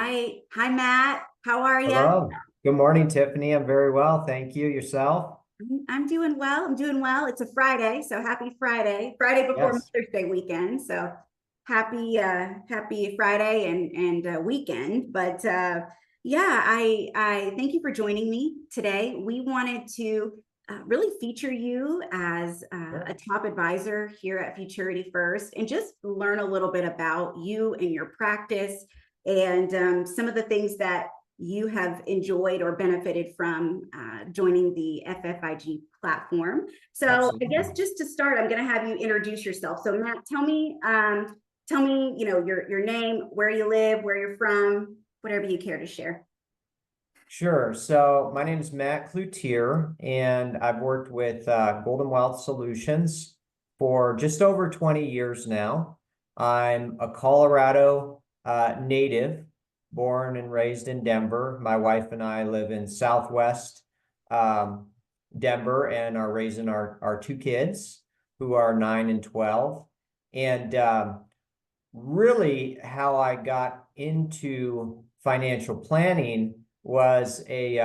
right. Hi, Matt. How are you? Hello. Good morning, Tiffany. I'm very well. Thank you. Yourself? I'm doing well. I'm doing well. It's a Friday, so happy Friday. Friday before Yes. Mother's Day weekend. So happy Friday and weekend. But yeah, I thank you for joining me today. We wanted to really feature you as a Sure. top advisor here at Futurity First and just learn a little bit about you and your practice and some of the things that you have enjoyed or benefited from joining the FFIG platform. So I Absolutely. guess just to start, I'm going to have you introduce yourself. So Matt, tell me, your name, where you live, where you're from, whatever you care to share. Sure. So my name is Matt Cloutier, and I've worked with Golden Wealth Solutions for just over 20 years now. I'm a Colorado native, born and raised in Denver. My wife and I live in Southwest um, Denver and are raising our two kids who are 9 and 12. And really how I got into financial planning was a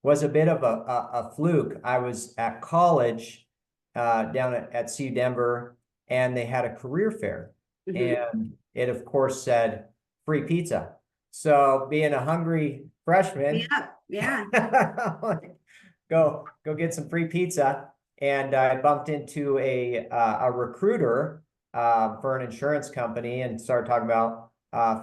bit of a fluke. I was at college down at CU Denver, and they had a career fair, Mhm. and it of course said free pizza. So being a hungry freshman, Yeah, yeah. go get some free pizza. And I bumped into a recruiter for an insurance company and started talking about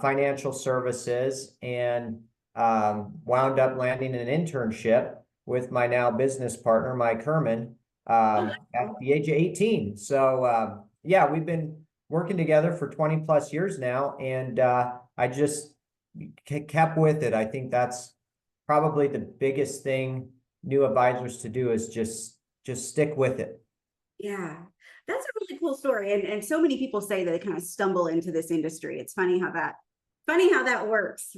financial services, and wound up landing an internship with my now business partner, Mike Herman, Oh, that's at cool. the age of 18. So yeah, we've been working together for 20 plus years now, and I just kept with it. I think that's probably the biggest thing new advisors to do is just stick with it. Yeah, that's a really cool story. And so many people say that they kind of stumble into this industry. It's funny how that works.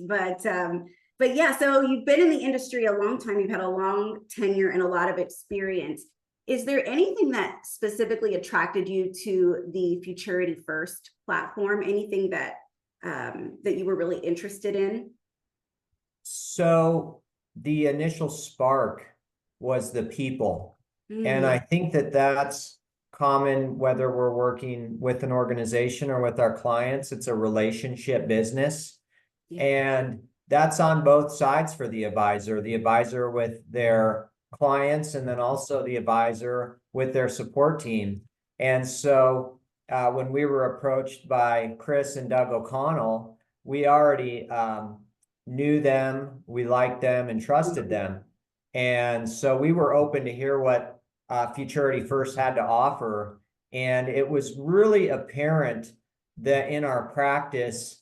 But yeah, so you've been in the industry a long time. You've had a long tenure and a lot of experience. Is there anything that specifically attracted you to the Futurity First platform? Anything that you were really interested in? So the initial spark was the people. And Mm, I think that that's common whether we're working with an organization or with our clients. It's a relationship business. yeah. And that's on both sides for the advisor with their clients, and then also the advisor with their support team. And so when we were approached by Chris and Doug O'Connell, we already knew them, we liked them, and trusted them. And so we were open to hear what Futurity First had to offer. And it was really apparent that in our practice,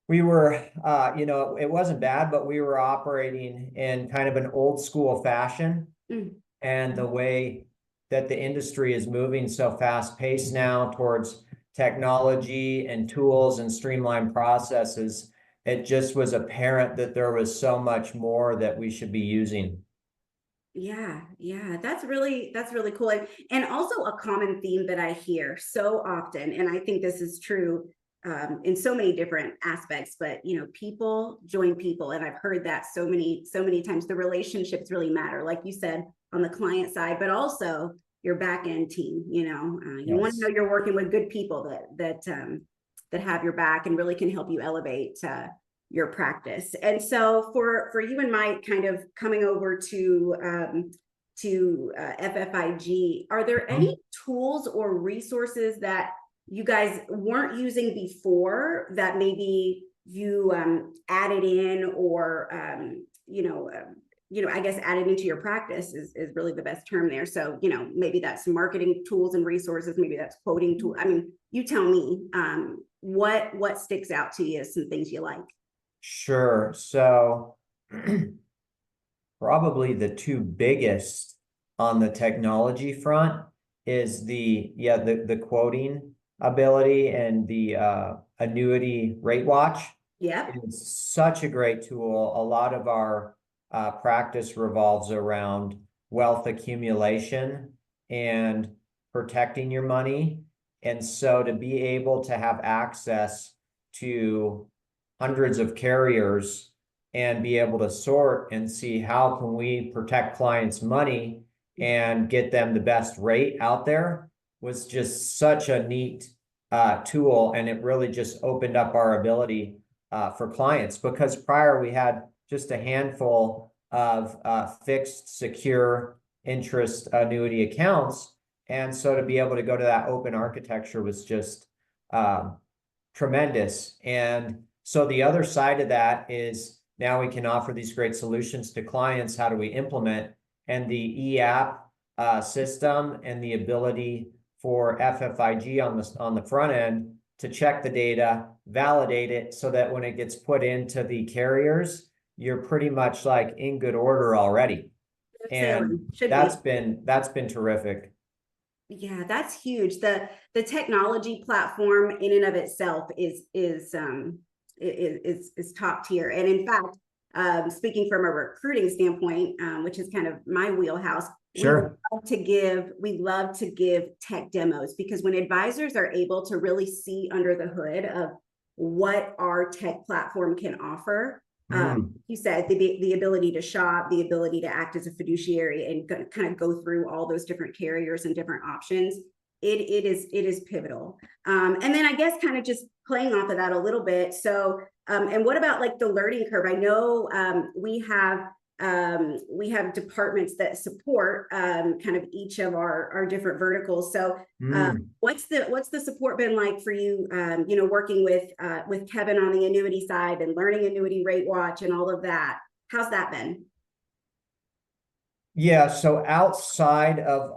we were, it wasn't bad, but we were operating in kind of an old school fashion. Mm. And the way that the industry is moving so fast paced now towards technology and tools and streamlined processes, it just was apparent that there was so much more that we should be using. Yeah, yeah, that's really cool. And also a common theme that I hear so often, and I think this is true in so many different aspects, but people join people, and I've heard that so many times. The relationships really matter, like you said, on the client side, but also your back end team. You want to know Yes. you're working with good people that have your back and really can help you elevate your practice. And so for you and Mike, kind of coming over to FFIG, are there any Mhm. tools or resources that you guys weren't using before that maybe you added in or I guess added into your practice is really the best term there. So, maybe that's marketing tools and resources, maybe that's quoting tool. I mean, you tell me what sticks out to you, some things you like. Sure. So probably the two biggest on the technology front is the quoting ability, and the annuity rate watch Yep. is such a great tool. A lot of our practice revolves around wealth accumulation and protecting your money. And so to be able to have access to hundreds of carriers and be able to sort and see how can we protect clients' money and get them the best rate out there was just such a neat tool. And it really just opened up our ability for clients, because prior we had just a handful of fixed secure interest annuity accounts. And so to be able to go to that open architecture was just tremendous. And so the other side of that is now we can offer these great solutions to clients. How do we implement? And the e-app system and the ability for FFIG on the front end to check the data, validate it, so that when it gets put into the carriers, you're pretty much like in good order already. And that's been terrific. Yeah, that's huge. The technology platform in and of itself is top tier. And in fact, speaking from a recruiting standpoint, which is kind of my wheelhouse, sure, we love to give tech demos, because when advisors are able to really see under the hood of what our tech platform can offer, you said the ability to shop, the ability to act as a fiduciary and kind of go through all those different carriers and different options. It is pivotal. And then I guess kind of just playing off of that a little bit. So, and what about like the learning curve? I know we have departments that support kind of each of our different verticals. So what's the support been like for you, working with Kevin on the annuity side and learning annuity rate watch and all of that? How's that been? Yeah, so outside of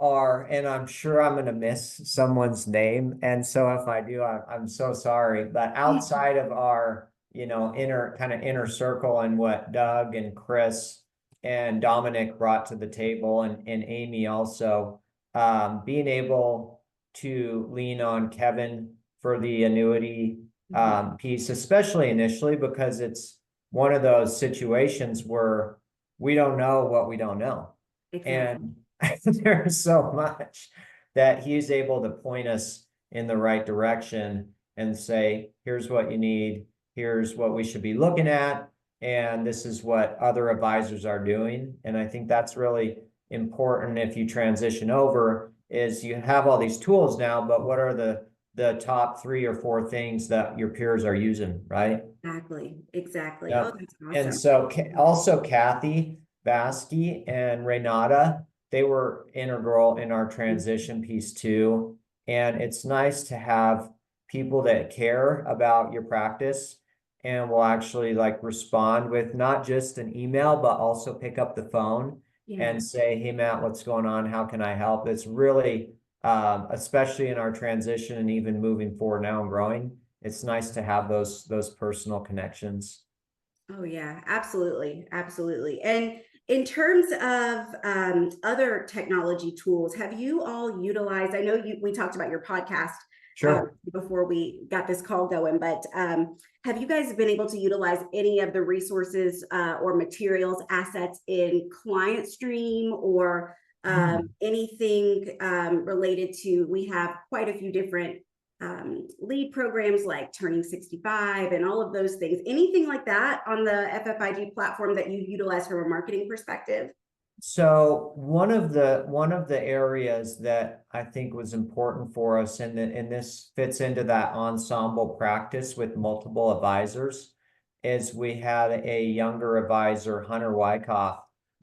and I'm sure I'm going to miss someone's name, and so if I do, I'm so sorry, but outside of our, inner circle and what Doug and Chris and Dominic brought to the table, and Amy also, being able to lean on Kevin for the annuity piece, especially initially, because it's one of those situations where we don't know what we don't know. Exactly. And there's so much that he's able to point us in the right direction and say, here's what you need, here's what we should be looking at, and this is what other advisors are doing. And I think that's really important if you transition over, is you have all these tools now, but what are the top 3 or 4 things that your peers are using, right? Exactly. Yep. Oh, that's awesome. And so also Kathy Baskey and Renata, they were integral in our transition piece too. And it's nice to have people that care about your practice and will actually like respond with not just an email, but also pick up the phone and say, hey, Matt, what's going on? How can I help? It's really, especially in our transition and even moving forward now and growing, it's nice to have those personal connections. Oh yeah, absolutely. And in terms of other technology tools, have you all utilized, I know we talked about your podcast before we got this call going, but have you guys been able to utilize any of the resources or materials, assets in ClientStream or anything related to, we have quite a few different lead programs like Turning 65 and all of those things. Anything like that on the FFIG platform that you utilize from a marketing perspective? So one of the areas that I think was important for us, and this fits into that ensemble practice with multiple advisors, is we had a younger advisor, Hunter Wyckoff,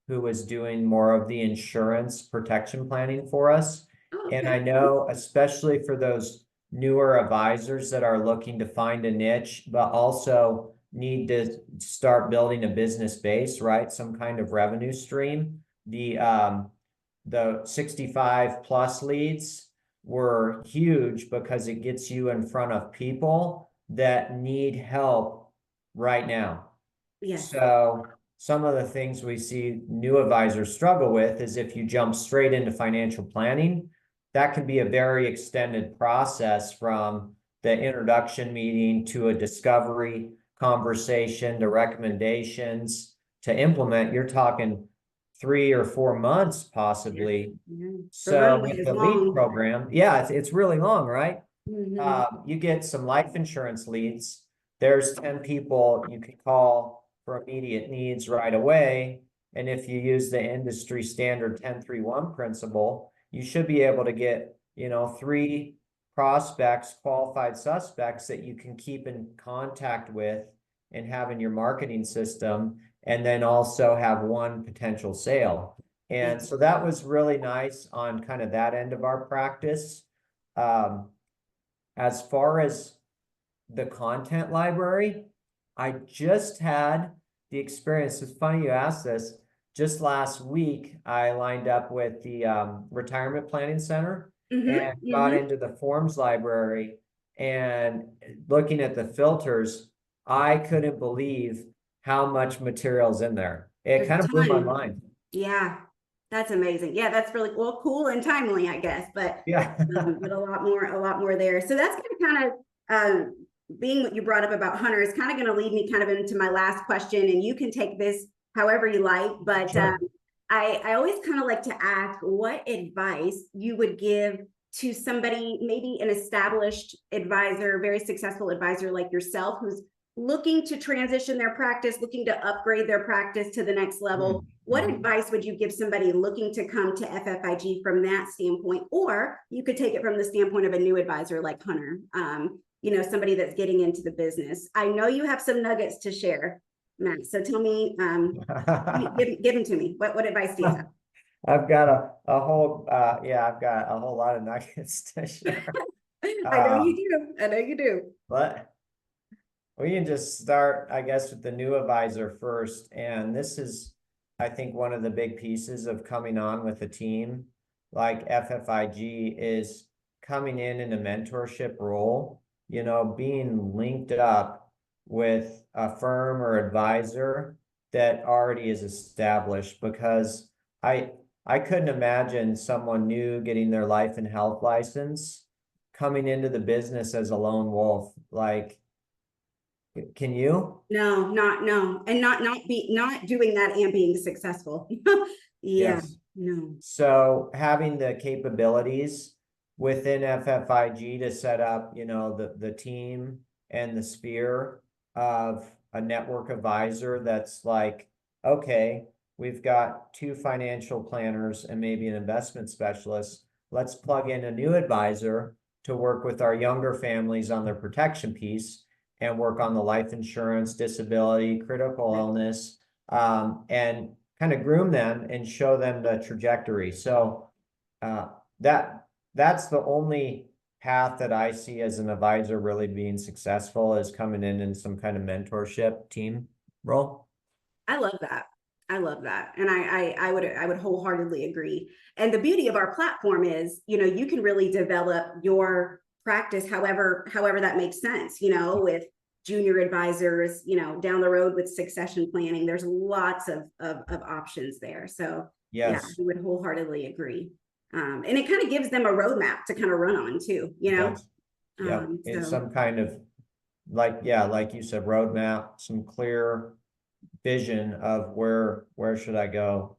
who was doing more of the insurance protection planning for us. And I know, especially for those newer advisors that are looking to find a niche, but also need to start building a business base, right? Some kind of revenue stream. The 65 plus leads were huge because it gets you in front of people that need help right now. Yes. So some of the things we see new advisors struggle with is if you jump straight into financial planning, that can be a very extended process from the introduction meeting to a discovery conversation to recommendations to implement. You're talking 3 or 4 months possibly. So with the lead program, it's really long, right? You get some life insurance leads there's 10 people you can call for immediate needs right away. And if you use the industry standard 10-3-1 principle, you should be able to get, 3 prospects, qualified suspects that you can keep in contact with and have in your marketing system, and then also have 1 potential sale. And so that was really nice on kind of that end of our practice. As far as the content library, I just had the experience. It's funny you asked this. Just last week, I lined up with the Retirement Planning Center and got into the forms library, and looking at the filters, I couldn't believe how much material's in there. It There's kind a of blew my ton. mind. Yeah, that's amazing. Yeah, that's really well, cool and timely, I guess, Yeah. but a lot more there. So that's kind of being what you brought up about Hunter is kind of going to lead me kind of into my last question, and you can take this however you like. But Sure. I always kind of like to ask what advice you would give to somebody, maybe an established advisor, very successful advisor like yourself, who's looking to transition their practice, looking to upgrade their practice to the next level. What advice would you give somebody looking to come to FFIG from that standpoint? Or you could take it from the standpoint of a new advisor like Hunter, somebody that's getting into the business. I know you have some nuggets to share, Matt. So tell me, give them to me. What advice do you have? I've got a whole I've got a whole lot of nuggets to share. I know you do. I know you do. But we can just start, I guess, with the new advisor first. And this is, I think, one of the big pieces of coming on with a team like FFIG is coming in a mentorship role, being linked up with a firm or advisor that already is established, because I couldn't imagine someone new getting their life and health license coming into the business as a lone wolf. Like, can you? No, and not doing that and being successful. Yeah, Yes. no. So having the capabilities within FFIG to set up, the team and the sphere of a network advisor that's like, okay, we've got 2 financial planners and maybe an investment specialist. Let's plug in a new advisor to work with our younger families on their protection piece and work on the life insurance, disability, critical illness, and kind of groom them and show them the trajectory. So that's the only path that I see as an advisor really being successful, is coming in some kind of mentorship team role. I love that. I love that. And I would wholeheartedly agree. And the beauty of our platform is, you can really develop your practice however that makes sense, with junior advisors, down the road with succession planning. There's lots of options there. So yeah, Yes. I would wholeheartedly agree. And it kind of gives them a roadmap to kind of run on too, Yes. Yeah. It's some kind of like you said, roadmap, some clear vision of where should I go.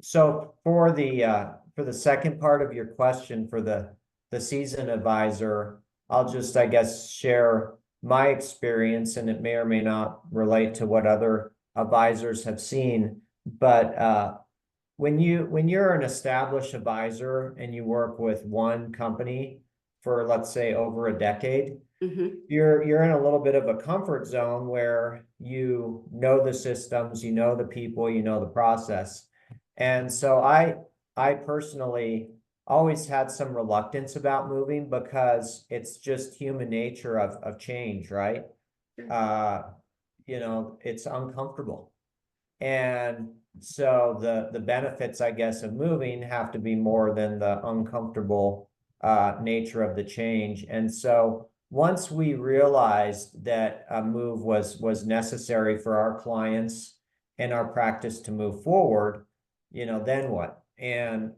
So for the second part of your question, for the seasoned advisor, I'll just, I guess, share my experience, and it may or may not relate to what other advisors have seen. But when you're an established advisor and you work with one company for, let's say, over a decade, you're in a little bit of a comfort zone where you know the systems, you know the people, you know the process. And so I personally always had some reluctance about moving, because it's just human nature of change, right? It's uncomfortable. And so the benefits, I guess, of moving have to be more than the uncomfortable nature of the change. And so once we realized that a move was necessary for our clients and our practice to move forward, then what? And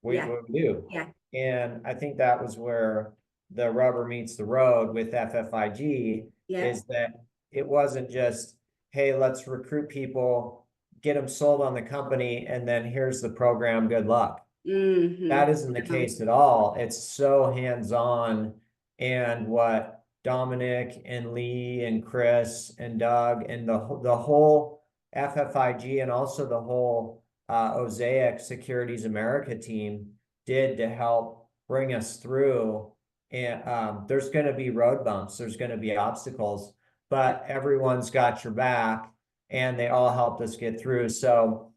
we do. Yeah. And I think that was where the rubber meets the road with FFIG, is that it wasn't just, hey, let's recruit people, get them sold on the company, and then here's the program, good luck. That isn't the case at all. It's so hands-on. And what Dominic and Lee and Chris and Doug and the whole FFIG and also the whole Osaic Securities America team did to help bring us through. And there's going to be road bumps, there's going to be obstacles, but everyone's got your back and they all helped us get through. So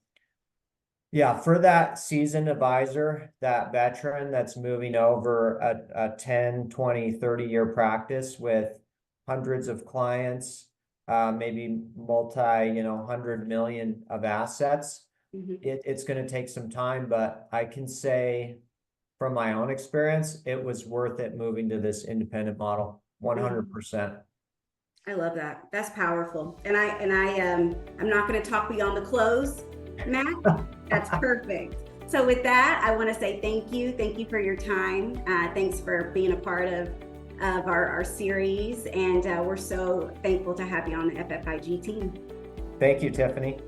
yeah, for that seasoned advisor, that veteran that's moving over a 10, 20, 30-year practice with hundreds of clients, maybe multi, 100 million of assets, it's going to take some time, but I can say from my own experience, it was worth it moving to this independent model, 100%. I love that. That's powerful. And I'm not going to talk beyond the close, Matt. That's perfect. So with that, I want to say thank you. Thank you for your time. Thanks for being a part of our series. And we're so thankful to have you on the FFIG team. Thank you, Tiffany.